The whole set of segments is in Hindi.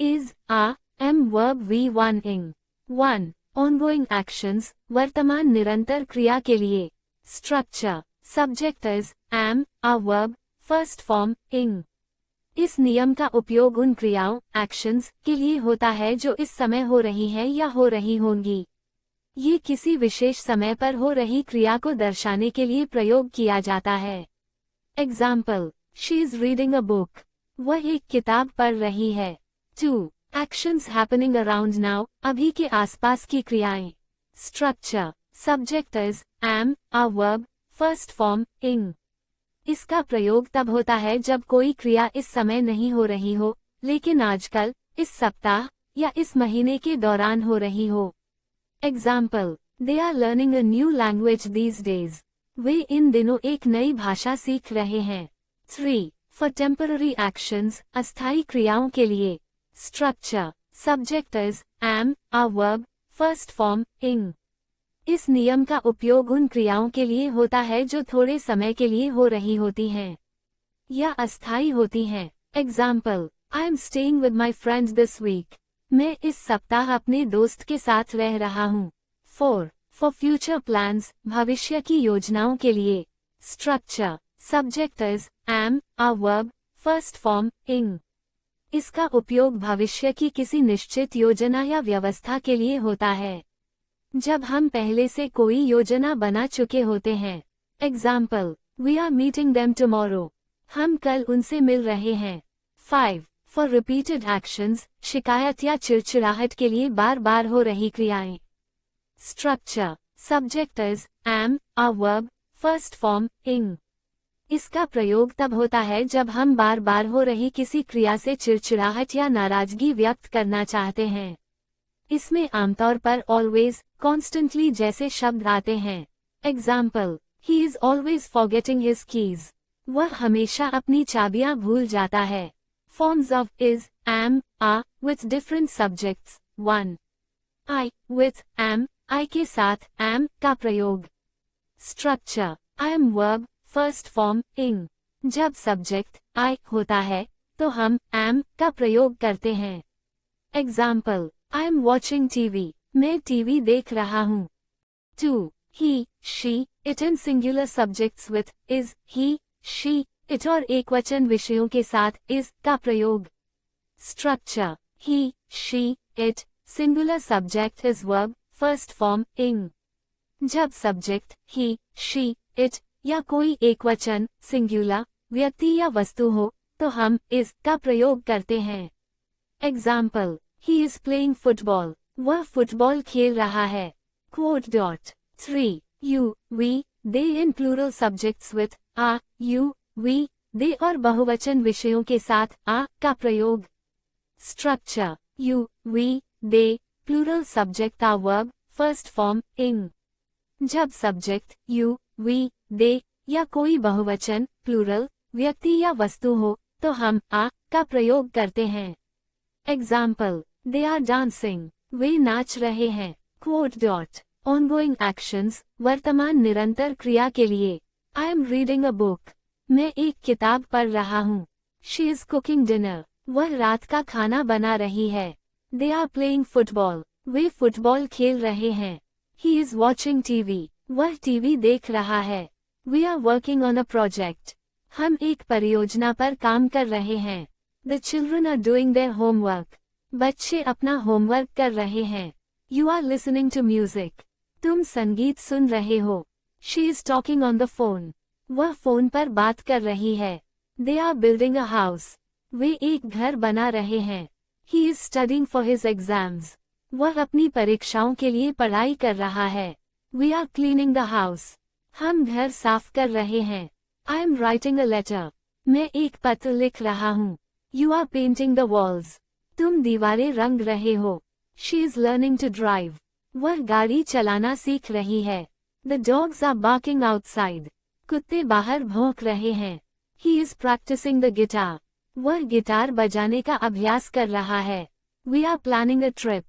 is, are, am verb V1 ing. 1. Ongoing actions, वर्तमान निरंतर क्रिया के लिए. Structure, subject is, am, a verb, first form, ing. इस नियम का उपयोग उन क्रियाओं, actions, के लिए होता है जो इस समय हो रही हैं या हो रही होंगी. ये किसी विशेष समय पर हो रही क्रिया को दर्शाने के लिए प्रयोग किया जाता है. Example, she is reading a book. वह एक किताब पढ़ रही है. 2. Actions happening around now, अभी के आसपास की क्रियाएं. Structure, subject is, am, a verb, first form, ing. इसका प्रयोग तब होता है जब कोई क्रिया इस समय नहीं हो रही हो, लेकिन आजकल, इस सप्ताह, या इस महीने के दौरान हो रही हो. Example, they are learning a new language these days. वे इन दिनों एक नई भाषा सीख रहे हैं. 3. For temporary actions, अस्थायी क्रियाओं के लिए. Structure, subject is, am, a verb, first form, ing. इस नियम का उपयोग उन क्रियाओं के लिए होता है जो थोड़े समय के लिए हो रही होती हैं या अस्थायी होती हैं. Example, I am staying with my friends this week. मैं इस सप्ताह अपने दोस्त के साथ रह रहा हूँ. 4. For future plans, भविष्य की योजनाओं के लिए. Structure, subject is, am, a verb, first form, ing. इसका उपयोग भविष्य की किसी निश्चित योजना या व्यवस्था के लिए होता है जब हम पहले से कोई योजना बना चुके होते हैं. Example, we are meeting them tomorrow. हम कल उनसे मिल रहे हैं. 5. For repeated actions, शिकायत या चिड़चिड़ाहट के लिए बार बार हो रही क्रियाएं. Structure, subject is, am, a verb, first form, ing. इसका प्रयोग तब होता है जब हम बार बार हो रही किसी क्रिया से चिड़चिड़ाहट या नाराजगी व्यक्त करना चाहते हैं. इसमें आमतौर पर always, constantly जैसे शब्द आते हैं. Example, he is always forgetting his keys. वह हमेशा अपनी चाबियां भूल जाता है. Forms of is, am, are, with different subjects. 1. I, with, am, I के साथ, am, का प्रयोग. Structure, I am verb, first form, ing. जब subject, I, होता है, तो हम, am, का प्रयोग करते हैं. Example, I am watching TV. मैं टीवी देख रहा हूँ. 2. He, she, it in singular subjects with, is, he, she, it और एकवचन विषयों के साथ, is, का प्रयोग. Structure, he, she, it, singular subject is verb, first form, ing. जब subject, he, she, it, या कोई एकवचन, singular, व्यक्ति या वस्तु हो, तो हम, is, का प्रयोग करते हैं. Example, he is playing football. वह फुटबॉल खेल रहा है. Quote. 3. You, we, they in plural subjects with, a, you, we, they और बहुवचन विषयों के साथ, a, का प्रयोग. Structure, you, we, they, plural subject a verb, first form, ing. जब subject, you, we, they, या कोई बहुवचन, plural, व्यक्ति या वस्तु हो, तो हम, a, का प्रयोग करते हैं. Example, they are dancing. वे नाच रहे हैं. Quote. Ongoing actions, वर्तमान निरंतर क्रिया के लिए. I am reading a book. मैं एक किताब पढ़ रहा हूँ. She is cooking dinner. वह रात का खाना बना रही है. They are playing football. Way football खेल रहे हैं. He is watching TV. वह टीवी देख रहा है. We are working on a project. हम एक परियोजना पर काम कर रहे हैं. The children are doing their homework. बच्चे अपना होमवर्क कर रहे हैं. You are listening to music. तुम संगीत सुन रहे हो. She is talking on the phone. वह फोन पर बात कर रही है. They are building a house. वे एक घर बना रहे हैं. He is studying for his exams. वह अपनी परीक्षाओं के लिए पढ़ाई कर रहा है. We are cleaning the house. हम घर साफ कर रहे हैं. I am writing a letter. मैं एक पत्र लिख रहा हूँ. You are painting the walls. तुम दीवारें रंग रहे हो. She is learning to drive. वह गाड़ी चलाना सीख रही है. The dogs are barking outside. कुत्ते बाहर भौंक रहे हैं. He is practicing the guitar. वह गिटार बजाने का अभ्यास कर रहा है. We are planning a trip.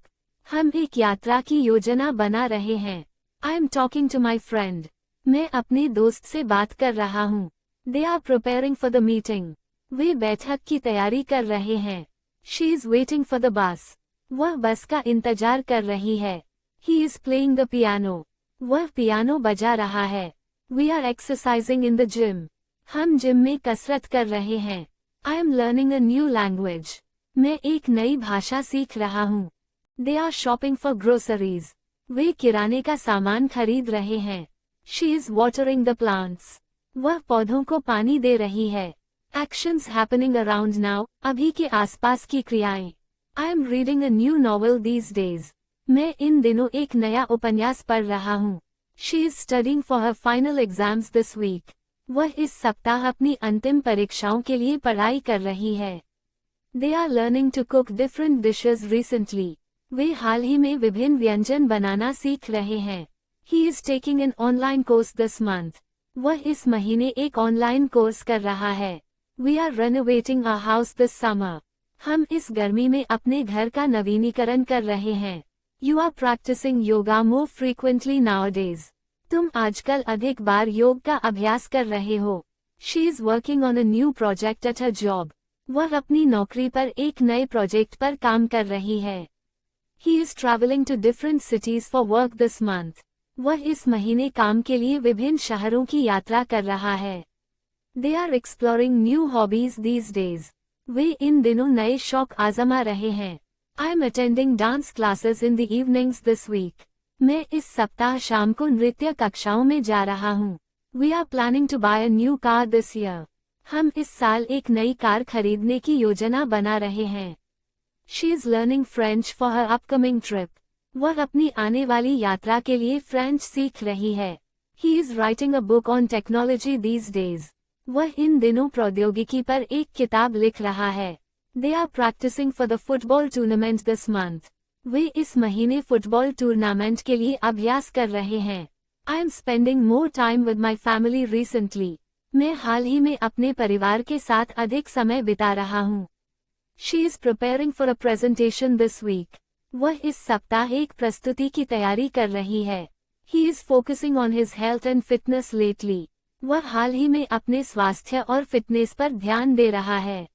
हम एक यात्रा की योजना बना रहे हैं. I am talking to my friend. मैं अपने दोस्त से बात कर रहा हूँ. They are preparing for the meeting. वे बैठक की तैयारी कर रहे हैं. She is waiting for the bus. वह बस का इंतजार कर रही है. He is playing the piano. वह पियानो बजा रहा है. We are exercising in the gym. हम जिम में कसरत कर रहे हैं. I am learning a new language. मैं एक नई भाषा सीख रहा हूँ. They are shopping for groceries. वे किराने का सामान खरीद रहे हैं. She is watering the plants. वह पौधों को पानी दे रही है. Actions happening around now. अभी के आसपास की क्रियाएं. I am reading a new novel these days. मैं इन दिनों एक नया उपन्यास पढ़ रहा हूँ. She is studying for her final exams this week. वह इस सप्ताह अपनी अंतिम परीक्षाओं के लिए पढ़ाई कर रही है. They are learning to cook different dishes recently. वे हाल ही में विभिन्न व्यंजन बनाना सीख रहे हैं. He is taking an online course this month. वह इस महीने एक ऑनलाइन कोर्स कर रहा है. We are renovating our house this summer. हम इस गर्मी में अपने घर का नवीनीकरण कर रहे हैं. You are practicing yoga more frequently nowadays. तुम आजकल अधिक बार योग का अभ्यास कर रहे हो. She is working on a new project at her job. वह अपनी नौकरी पर एक नए प्रोजेक्ट पर काम कर रही है. He is traveling to different cities for work this month. वह इस महीने काम के लिए विभिन्न शहरों की यात्रा कर रहा है. They are exploring new hobbies these days. वे इन दिनों नए शौक आजमा रहे हैं. I am attending dance classes in the evenings this week. मैं इस सप्ताह शाम को नृत्य कक्षाओं में जा रहा हूँ. We are planning to buy a new car this year. हम इस साल एक नई कार खरीदने की योजना बना रहे हैं. She is learning French for her upcoming trip. वह अपनी आने वाली यात्रा के लिए फ्रेंच सीख रही है. He is writing a book on technology these days. वह इन दिनों प्रौद्योगिकी पर एक किताब लिख रहा है. They are practicing for the football tournament this month. वे इस महीने फुटबॉल टूर्नामेंट के लिए अभ्यास कर रहे हैं. I am spending more time with my family recently. मैं हाल ही में अपने परिवार के साथ अधिक समय बिता रहा हूँ. She is preparing for a presentation this week. वह इस सप्ताह एक प्रस्तुति की तैयारी कर रही है. He is focusing on his health and fitness lately. वह हाल ही में अपने स्वास्थ्य और फिटनेस पर ध्यान दे रहा है.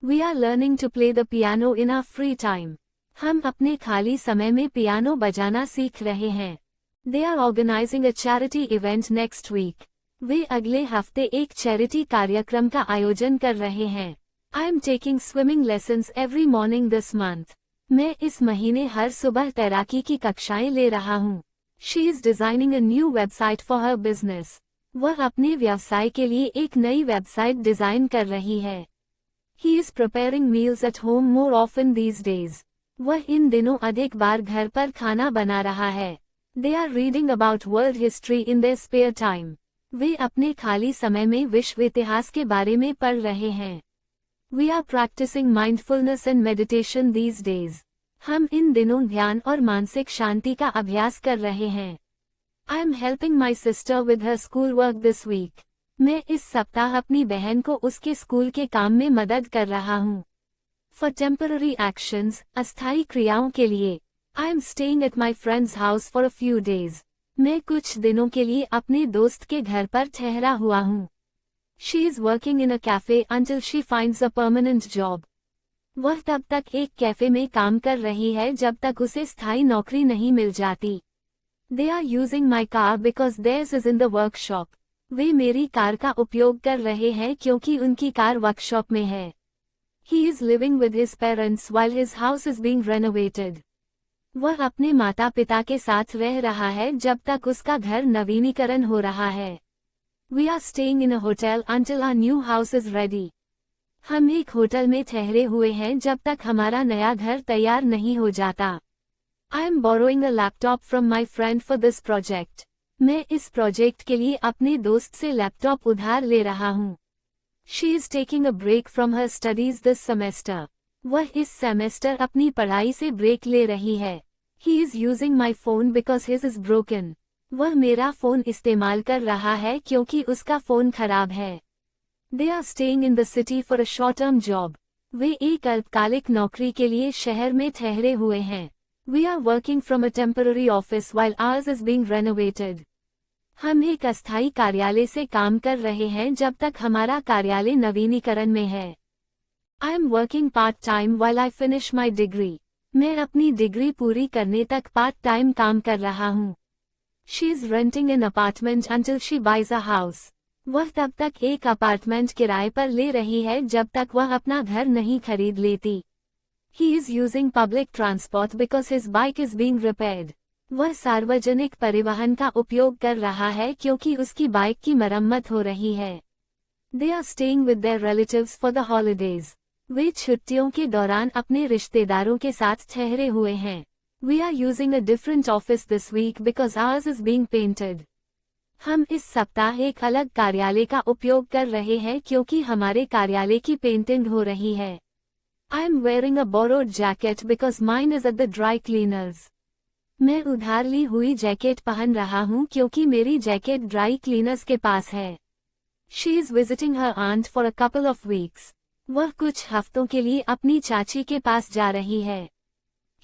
We are learning to play the piano in our free time. हम अपने खाली समय में पियानो बजाना सीख रहे हैं. They are organizing a charity event next week. वे अगले हफ्ते एक चैरिटी कार्यक्रम का आयोजन कर रहे हैं. I am taking swimming lessons every morning this month. मैं इस महीने हर सुबह तैराकी की कक्षाएं ले रहा हूँ. She is designing a new website for her business. वह अपने व्यवसाय के लिए एक नई वेबसाइट डिजाइन कर रही है. He is preparing meals at home more often these days. वह इन दिनों अधिक बार घर पर खाना बना रहा है. They are reading about world history in their spare time. वे अपने खाली समय में विश्व इतिहास के बारे में पढ़ रहे हैं. We are practicing mindfulness and meditation these days. हम इन दिनों ध्यान और मानसिक शांति का अभ्यास कर रहे हैं. I am helping my sister with her schoolwork this week. मैं इस सप्ताह अपनी बहन को उसके स्कूल के काम में मदद कर रहा हूँ. For temporary actions, अस्थायी क्रियाओं के लिए, I am staying at my friend's house for a few days. मैं कुछ दिनों के लिए अपने दोस्त के घर पर ठहरा हुआ हूँ. She is working in a cafe until she finds a permanent job. वह तब तक एक कैफे में काम कर रही है जब तक उसे स्थायी नौकरी नहीं मिल जाती. They are using my car because theirs is in the workshop. वे मेरी कार का उपयोग कर रहे हैं क्योंकि उनकी कार वर्कशॉप में है. He is living with his parents while his house is being renovated. वह अपने माता पिता के साथ रह रहा है जब तक उसका घर नवीनीकरण हो रहा है. We are staying in a hotel until our new house is ready. हम एक होटल में ठहरे हुए हैं जब तक हमारा नया घर तैयार नहीं हो जाता. I am borrowing a laptop from my friend for this project. मैं इस प्रोजेक्ट के लिए अपने दोस्त से लैपटॉप उधार ले रहा हूँ. She is taking a break from her studies this semester. वह इस सेमेस्टर अपनी पढ़ाई से ब्रेक ले रही है. He is using my phone because his is broken. वह मेरा फोन इस्तेमाल कर रहा है क्योंकि उसका फोन खराब है. They are staying in the city for a short-term job. वे एक अल्पकालिक नौकरी के लिए शहर में ठहरे हुए हैं. We are working from a temporary office while ours is being renovated. हम एक अस्थायी कार्यालय से काम कर रहे हैं जब तक हमारा कार्यालय नवीनीकरण में है. आई am working part time while I finish my degree. मैं अपनी डिग्री पूरी करने तक पार्ट टाइम काम कर रहा हूँ. She is renting an apartment until she buys a house. वह तब तक एक अपार्टमेंट किराए पर ले रही है जब तक वह अपना घर नहीं खरीद लेती. He is using public transport because his bike is being repaired. वह सार्वजनिक परिवहन का उपयोग कर रहा है क्योंकि उसकी बाइक की मरम्मत हो रही है. They are staying with their relatives for the holidays. वे छुट्टियों के दौरान अपने रिश्तेदारों के साथ ठहरे हुए हैं. We are using a different office this week because ours is being painted. हम इस सप्ताह एक अलग कार्यालय का उपयोग कर रहे हैं क्योंकि हमारे कार्यालय की पेंटिंग हो रही है. I am wearing a borrowed jacket because mine is at the dry cleaners. मैं उधार ली हुई जैकेट पहन रहा हूँ क्योंकि मेरी जैकेट ड्राई क्लीनर्स के पास है. She is visiting her aunt for a couple of weeks. वह कुछ हफ्तों के लिए अपनी चाची के पास जा रही है.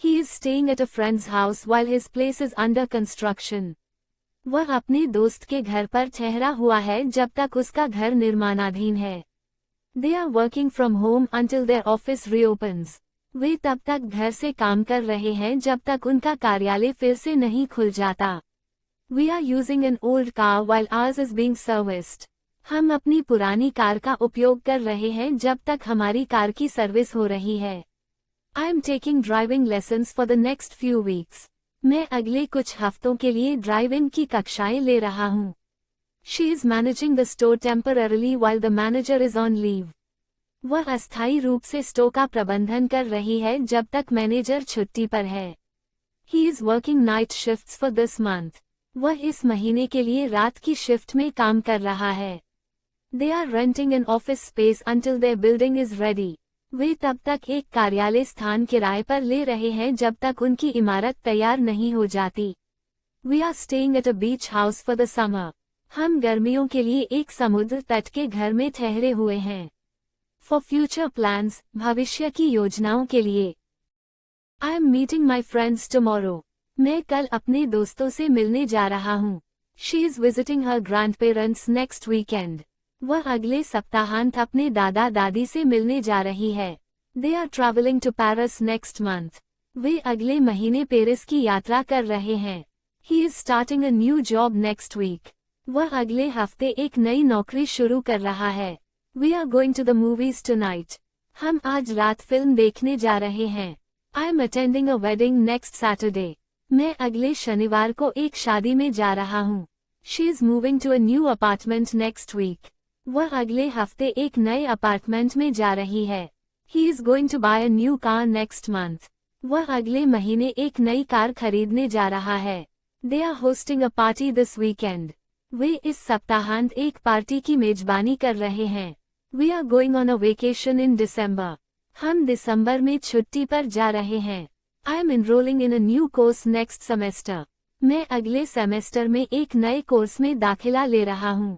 He is staying at a friend's house while his place is under construction. वह अपने दोस्त के घर पर ठहरा हुआ है जब तक उसका घर निर्माणाधीन है. They are working from home until their office reopens. वे तब तक घर से काम कर रहे हैं जब तक उनका कार्यालय फिर से नहीं खुल जाता. We are using an old car while ours is being serviced. हम अपनी पुरानी कार का उपयोग कर रहे हैं जब तक हमारी कार की सर्विस हो रही है. I am taking driving lessons for the next few weeks. मैं अगले कुछ हफ्तों के लिए ड्राइविंग की कक्षाएं ले रहा हूँ. She is managing the store temporarily while the manager is on leave. वह अस्थायी रूप से स्टोर का प्रबंधन कर रही है जब तक मैनेजर छुट्टी पर है. He is working night shifts for this month. वह इस महीने के लिए रात की शिफ्ट में काम कर रहा है. They are renting an office space until their building is ready. वे तब तक एक कार्यालय स्थान किराए पर ले रहे हैं जब तक उनकी इमारत तैयार नहीं हो जाती. We are staying at a beach house for the summer. हम गर्मियों के लिए एक समुद्र तट के घर में ठहरे हुए हैं. For future plans, भविष्य की योजनाओं के लिए. I am meeting my friends tomorrow. मैं कल अपने दोस्तों से मिलने जा रहा हूँ. She is visiting her grandparents next weekend. वह अगले सप्ताहांत अपने दादा दादी से मिलने जा रही है. They are traveling to Paris next month. वे अगले महीने पेरिस की यात्रा कर रहे हैं. He is starting a new job next week. वह अगले हफ्ते एक नई नौकरी शुरू कर रहा है. We are going to the movies tonight. हम आज रात फिल्म देखने जा रहे हैं. I am attending a wedding next Saturday. मैं अगले शनिवार को एक शादी में जा रहा हूँ. She is moving to a new apartment next week. वह अगले हफ्ते एक नए अपार्टमेंट में जा रही है. He is going to buy a new car next month. वह अगले महीने एक नई कार खरीदने जा रहा है. They are hosting a party this weekend. वे इस सप्ताहांत एक पार्टी की मेजबानी कर रहे हैं. We are going on a vacation in December. हम दिसंबर में छुट्टी पर जा रहे हैं. I am enrolling in a new course next semester. मैं अगले सेमेस्टर में एक नए कोर्स में दाखिला ले रहा हूँ.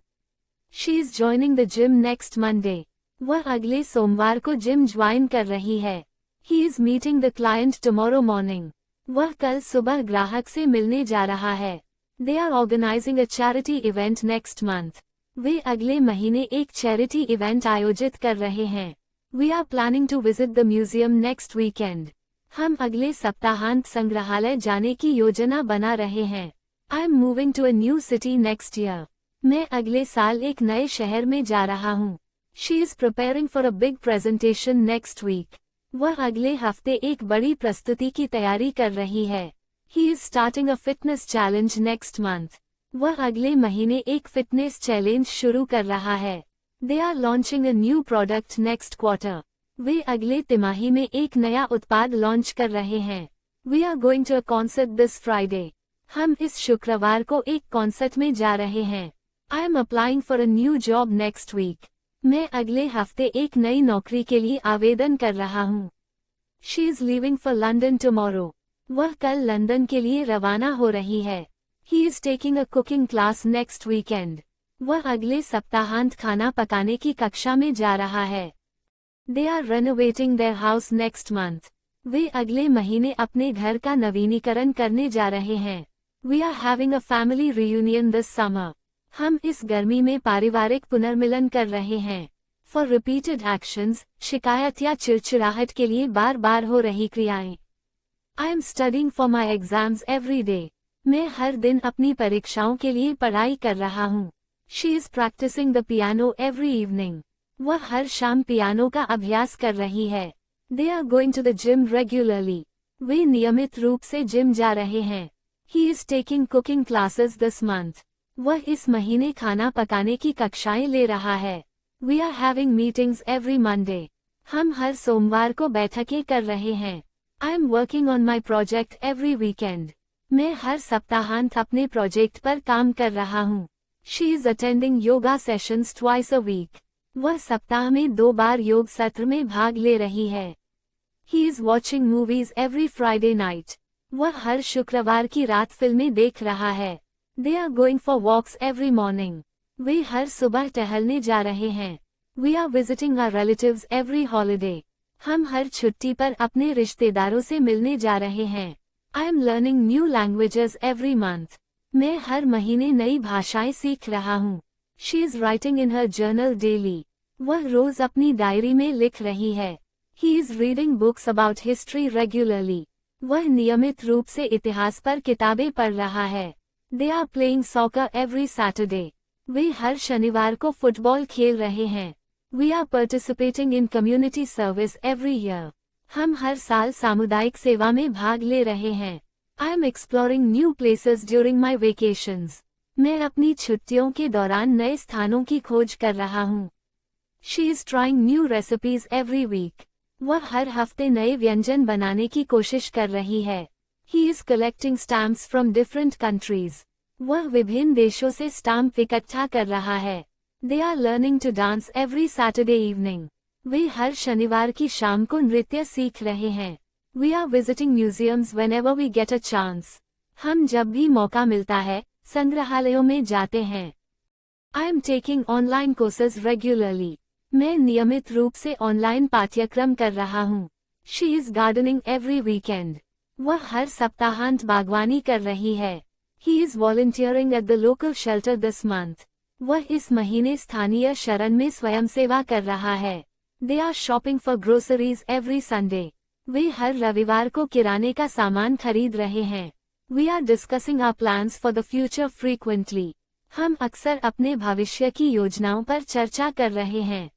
She is joining the gym next Monday. वह अगले सोमवार को जिम ज्वाइन कर रही है. He is meeting the client tomorrow morning. वह कल सुबह ग्राहक से मिलने जा रहा है. They are organizing a charity event next month. वे अगले महीने एक चैरिटी इवेंट आयोजित कर रहे हैं. We are planning to visit the museum next weekend. हम अगले सप्ताहांत संग्रहालय जाने की योजना बना रहे हैं. I am moving to a new city next year. मैं अगले साल एक नए शहर में जा रहा हूँ. She is preparing for a big presentation next week. वह अगले हफ्ते एक बड़ी प्रस्तुति की तैयारी कर रही है. He is starting a fitness challenge next month. वह अगले महीने एक फिटनेस चैलेंज शुरू कर रहा है. They are launching a new product next quarter. वे अगले तिमाही में एक नया उत्पाद लॉन्च कर रहे हैं. We are going to a concert this Friday. हम इस शुक्रवार को एक कॉन्सर्ट में जा रहे हैं. I am applying for a new job next week. मैं अगले हफ्ते एक नई नौकरी के लिए आवेदन कर रहा हूँ. She is leaving for London tomorrow. वह कल लंदन के लिए रवाना हो रही है. He is taking a cooking class next weekend. वह अगले सप्ताहांत खाना पकाने की कक्षा में जा रहा है. They are renovating their house next month. वे अगले महीने अपने घर का नवीनीकरण करने जा रहे हैं. We are having a family reunion this summer. हम इस गर्मी में पारिवारिक पुनर्मिलन कर रहे हैं. फॉर रिपीटेड एक्शंस, शिकायत या चिड़चिड़ाहट के लिए बार बार हो रही क्रियाएं। I am studying for my exams every day. मैं हर दिन अपनी परीक्षाओं के लिए पढ़ाई कर रहा हूँ। She is practising the piano every evening. वह हर शाम पियानो का अभ्यास कर रही है। They are going to the gym regularly. वे नियमित रूप से जिम जा रहे हैं। He is taking cooking classes this month. वह इस महीने खाना पकाने की कक्षाएं ले रहा है। We are having meetings every Monday. हम हर सोमवार को बैठकें कर रहे हैं। I am working on my project every weekend. मैं हर सप्ताहांत अपने प्रोजेक्ट पर काम कर रहा हूँ। She is attending yoga sessions twice a week. वह सप्ताह में 2 बार योग सत्र में भाग ले रही है। He is watching movies every Friday night. वह हर शुक्रवार की रात फिल्में देख रहा है। They are going for walks every morning. वे हर सुबह टहलने जा रहे हैं। We are visiting our relatives every holiday. हम हर छुट्टी पर अपने रिश्तेदारों से मिलने जा रहे हैं। I am learning new languages every month. मैं हर महीने नई भाषाएं सीख रहा हूँ। She is writing in her journal daily. वह रोज अपनी डायरी में लिख रही है। He is reading books about history regularly. वह नियमित रूप से इतिहास पर किताबें पढ़ रहा है। They are playing soccer every Saturday. वे हर शनिवार को फुटबॉल खेल रहे हैं। We are participating in community service every year. हम हर साल सामुदायिक सेवा में भाग ले रहे हैं। I am exploring new places during my vacations. मैं अपनी छुट्टियों के दौरान नए स्थानों की खोज कर रहा हूँ। She is trying new recipes every week. वह हर हफ्ते नए व्यंजन बनाने की कोशिश कर रही है। He is collecting stamps from different countries. वह विभिन्न देशों से स्टाम्प इकट्ठा कर रहा है। They are learning to dance every Saturday evening. वे हर शनिवार की शाम को नृत्य सीख रहे हैं। We are visiting museums whenever we get a chance. हम जब भी मौका मिलता है संग्रहालयों में जाते हैं। I am taking online courses regularly. मैं नियमित रूप से ऑनलाइन पाठ्यक्रम कर रहा हूँ। She is gardening every weekend. वह हर सप्ताहांत बागवानी कर रही है। He is volunteering at the local shelter this month. वह इस महीने स्थानीय शरण में स्वयंसेवा कर रहा है। They are shopping for groceries every Sunday. वे हर रविवार को किराने का सामान खरीद रहे हैं। We are discussing our plans for the future frequently. हम अक्सर अपने भविष्य की योजनाओं पर चर्चा कर रहे हैं।